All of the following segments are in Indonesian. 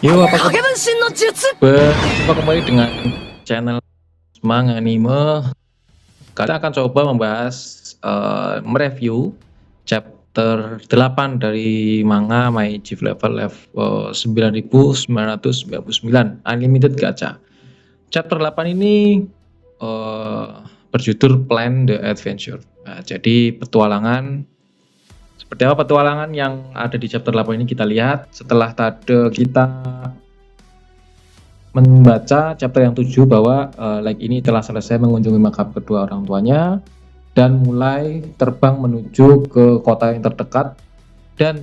Yo, apa kabar? Berjumpa kembali dengan channel Semang Anime. Kita akan coba membahas, mereview chapter 8 dari manga My Chief level 9999 Unlimited Gacha. Chapter 8 ini berjudul Plan the Adventure. Nah, jadi petualangan. Seperti apa petualangan yang ada di chapter 8 ini kita lihat setelah tadi kita membaca chapter yang 7 bahwa Light ini telah selesai mengunjungi makam kedua orang tuanya dan mulai terbang menuju ke kota yang terdekat dan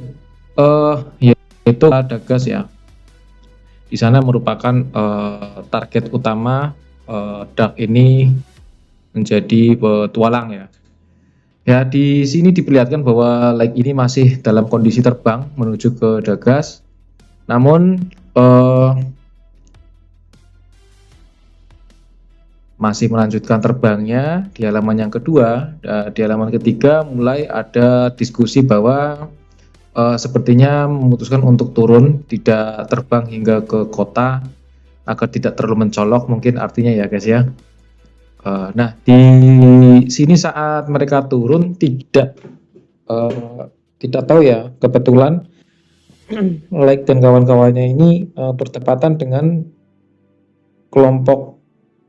yaitu Dagas ya. Di sana merupakan target utama Dark ini menjadi petualang ya. Ya, di sini diperlihatkan bahwa Light ini masih dalam kondisi terbang menuju ke Dagas. Namun masih melanjutkan terbangnya di halaman yang kedua. Di halaman ketiga mulai ada diskusi bahwa sepertinya memutuskan untuk turun, tidak terbang hingga ke kota agar tidak terlalu mencolok, mungkin artinya ya guys ya. Nah, di sini saat mereka turun tidak tahu ya, kebetulan Light dan kawan-kawannya ini bertepatan dengan kelompok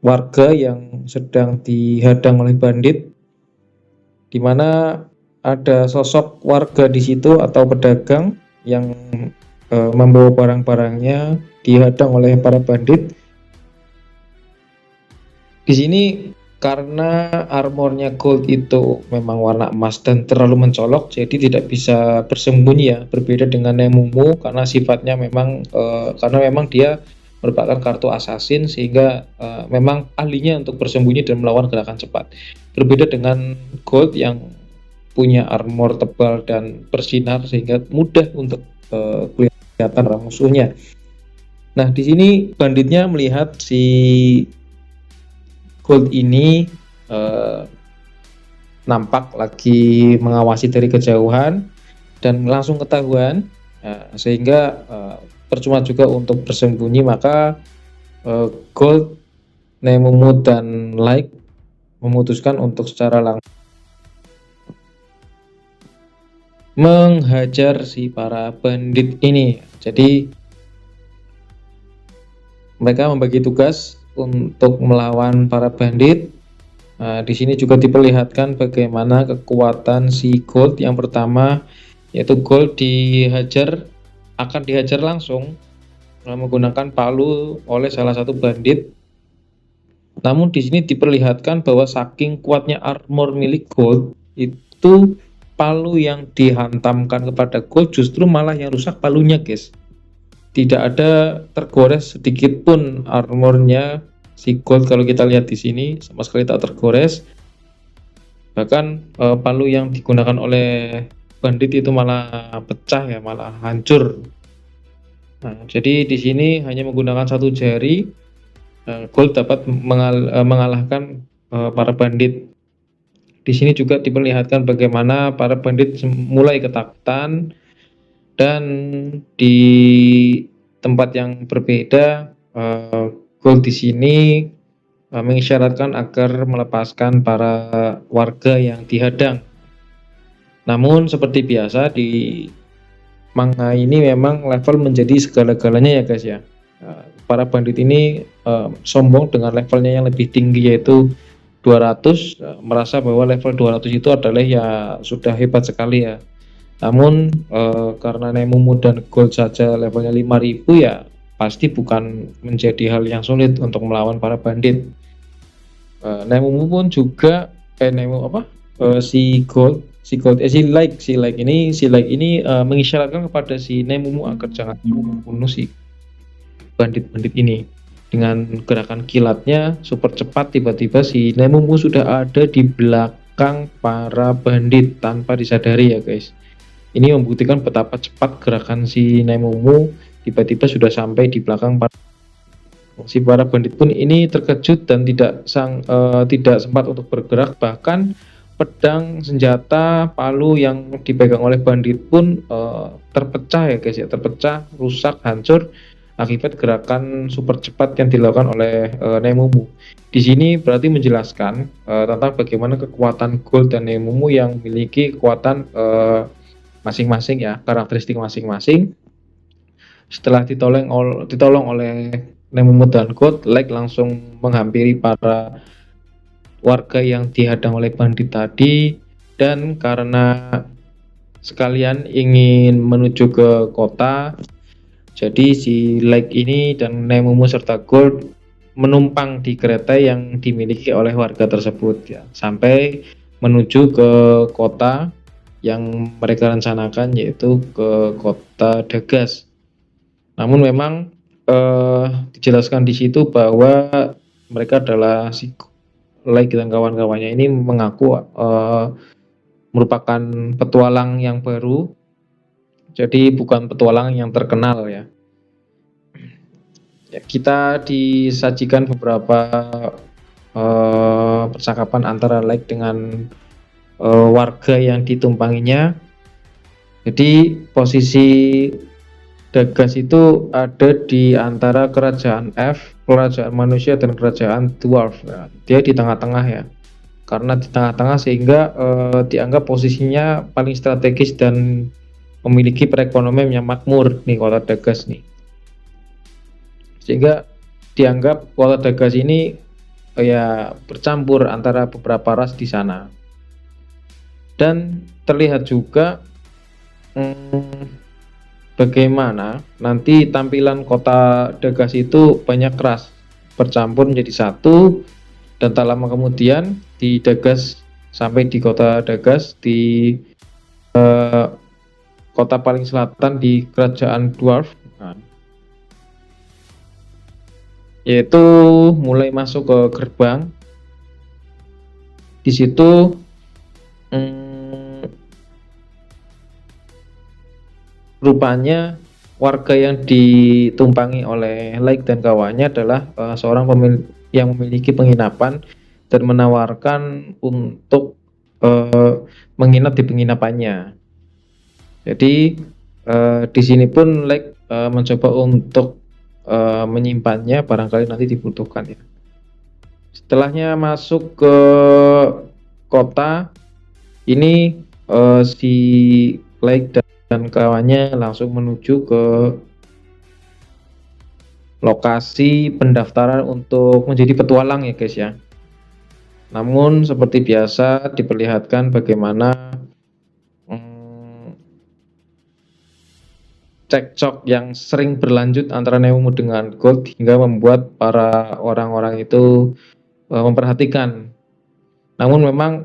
warga yang sedang dihadang oleh bandit, di mana ada sosok warga di situ atau pedagang yang membawa barang-barangnya dihadang oleh para bandit. Di sini karena armornya Gold itu memang warna emas dan terlalu mencolok, jadi tidak bisa bersembunyi ya, berbeda dengan Nemumu karena sifatnya memang karena memang dia merupakan kartu assassin sehingga memang ahlinya untuk bersembunyi dan melawan gerakan cepat. Berbeda dengan Gold yang punya armor tebal dan bersinar sehingga mudah untuk kelihatan arah musuhnya. Nah, di sini banditnya melihat si Gold ini nampak lagi mengawasi dari kejauhan dan langsung ketahuan, sehingga percuma juga untuk bersembunyi, maka Gold, Nemumu dan Light memutuskan untuk secara langsung menghajar si para bandit ini. Jadi mereka membagi tugas untuk melawan para bandit. Di sini juga diperlihatkan bagaimana kekuatan si Gold. Yang pertama yaitu Gold akan dihajar langsung menggunakan palu oleh salah satu bandit. Namun di sini diperlihatkan bahwa saking kuatnya armor milik Gold, itu palu yang dihantamkan kepada Gold justru malah yang rusak palunya guys. Tidak ada tergores sedikit pun armornya si Gold. Kalau kita lihat di sini sama sekali tak tergores. Bahkan palu yang digunakan oleh bandit itu malah pecah ya, malah hancur. Nah, jadi di sini hanya menggunakan satu jari Gold dapat mengalahkan para bandit. Di sini juga diperlihatkan bagaimana para bandit mulai ketakutan, dan di tempat yang berbeda Gold di sini mengisyaratkan agar melepaskan para warga yang dihadang. Namun seperti biasa di manga ini memang level menjadi segala-galanya ya guys ya. Para bandit ini sombong dengan levelnya yang lebih tinggi yaitu 200, merasa bahwa level 200 itu adalah ya sudah hebat sekali ya. Namun karena Nemumu dan Gold saja levelnya 5000 ya pasti bukan menjadi hal yang sulit untuk melawan para bandit. Nemumu pun juga si Light ini mengisyaratkan kepada si Nemumu agar jangan membunuh si bandit-bandit ini. Dengan gerakan kilatnya super cepat, tiba-tiba si Nemumu sudah ada di belakang para bandit tanpa disadari ya guys. Ini membuktikan betapa cepat gerakan si Nemumu, tiba-tiba sudah sampai di belakang si para bandit pun ini terkejut dan tidak sempat untuk bergerak. Bahkan pedang, senjata, palu yang dipegang oleh bandit pun terpecah ya guys ya, terpecah, rusak, hancur akibat gerakan super cepat yang dilakukan oleh Nemumu. Di sini berarti menjelaskan tentang bagaimana kekuatan Gold dan Nemumu yang memiliki kekuatan masing-masing ya, karakteristik masing-masing. Setelah ditolong oleh Nemumu dan Gold, Light langsung menghampiri para warga yang dihadang oleh bandit tadi, dan karena sekalian ingin menuju ke kota, jadi si Light ini dan Nemumu serta Gold menumpang di kereta yang dimiliki oleh warga tersebut ya, sampai menuju ke kota yang mereka rencanakan, yaitu ke kota Dagas. Namun memang dijelaskan di situ bahwa mereka adalah si Light dan kawan-kawannya ini mengaku merupakan petualang yang baru, jadi bukan petualang yang terkenal ya. Kita disajikan beberapa percakapan antara Light dengan warga yang ditumpanginya. Jadi posisi Dagas itu ada di antara kerajaan F, kerajaan manusia, dan kerajaan Dwarf. Nah, dia di tengah-tengah ya. Karena di tengah-tengah sehingga dianggap posisinya paling strategis dan memiliki perekonomian yang makmur nih kota Dagas nih. Sehingga dianggap kota Dagas ini ya bercampur antara beberapa ras di sana. Dan terlihat juga bagaimana nanti tampilan kota Dagas itu banyak ras bercampur menjadi satu, dan tak lama kemudian di Dagas, sampai di kota Dagas, di kota paling selatan di kerajaan Dwarf, yaitu mulai masuk ke gerbang. Di situ rupanya warga yang ditumpangi oleh Light dan kawannya adalah seorang yang memiliki penginapan dan menawarkan untuk menginap di penginapannya. Jadi di sini pun Light mencoba untuk menyimpannya, barangkali nanti dibutuhkan ya. Setelahnya masuk ke kota ini, si Light dan kawannya langsung menuju ke lokasi pendaftaran untuk menjadi petualang ya guys ya. Namun seperti biasa diperlihatkan bagaimana cekcok yang sering berlanjut antara Nemumu dengan Gold hingga membuat para orang-orang itu memperhatikan. Namun memang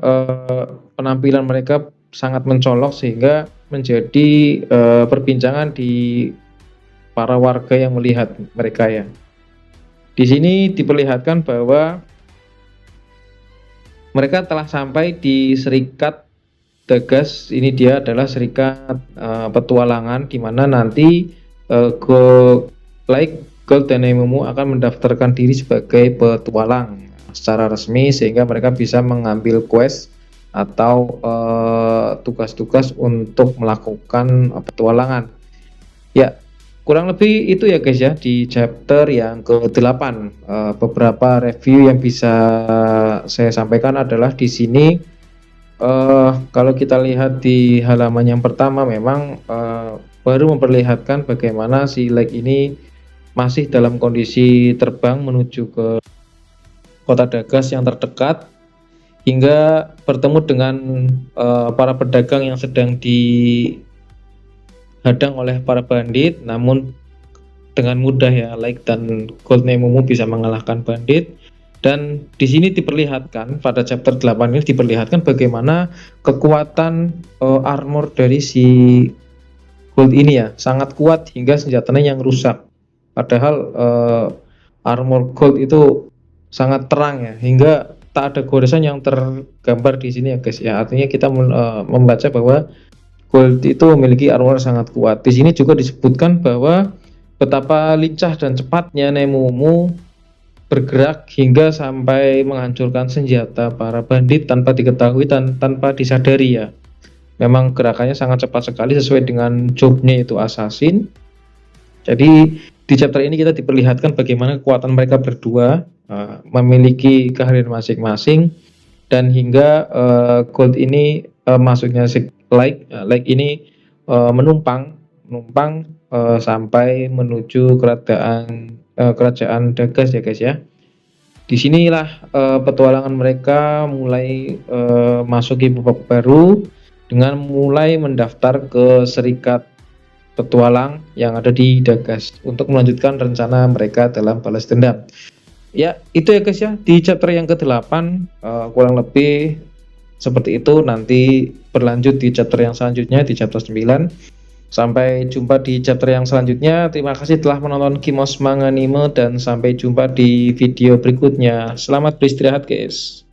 penampilan mereka sangat mencolok sehingga menjadi perbincangan di para warga yang melihat mereka ya. Di sini diperlihatkan bahwa mereka telah sampai di Serikat Dagas. Ini dia adalah serikat petualangan, di mana nanti Light, Gold, dan Nemumu akan mendaftarkan diri sebagai petualang secara resmi, sehingga mereka bisa mengambil quest atau tugas-tugas untuk melakukan petualangan. Ya, kurang lebih itu ya guys ya di chapter yang ke-8. Beberapa review yang bisa saya sampaikan adalah di sini. Kalau kita lihat di halaman yang pertama, memang baru memperlihatkan bagaimana si Light ini masih dalam kondisi terbang menuju ke kota Dagas yang terdekat, hingga bertemu dengan para pedagang yang sedang dihadang oleh para bandit. Namun dengan mudah ya Light dan Gold Nemumu bisa mengalahkan bandit. Dan di sini diperlihatkan pada chapter 8 ini diperlihatkan bagaimana kekuatan armor dari si Gold ini ya sangat kuat hingga senjatanya yang rusak. Padahal armor Gold itu sangat terang ya, hingga tak ada goresan yang tergambar di sini ya guys ya. Artinya kita membaca bahwa Gold itu memiliki armor sangat kuat. Di sini juga disebutkan bahwa betapa lincah dan cepatnya Nemumu bergerak hingga sampai menghancurkan senjata para bandit tanpa diketahui dan tanpa disadari ya. Memang gerakannya sangat cepat sekali sesuai dengan jobnya, itu assassin. Jadi di chapter ini kita diperlihatkan bagaimana kekuatan mereka berdua memiliki keahlian masing-masing, dan hingga Gold ini masuknya si Like ini menumpang sampai menuju kerajaan Dagas ya guys ya. Disinilah petualangan mereka mulai masuki babak baru dengan mulai mendaftar ke serikat petualang yang ada di Dagas untuk melanjutkan rencana mereka dalam balas dendam. Ya, itu ya guys ya, di chapter yang ke-8 kurang lebih seperti itu. Nanti berlanjut di chapter yang selanjutnya, di chapter 9. Sampai jumpa di chapter yang selanjutnya. Terima kasih telah menonton Kimos Manga Anime dan sampai jumpa di video berikutnya. Selamat beristirahat guys.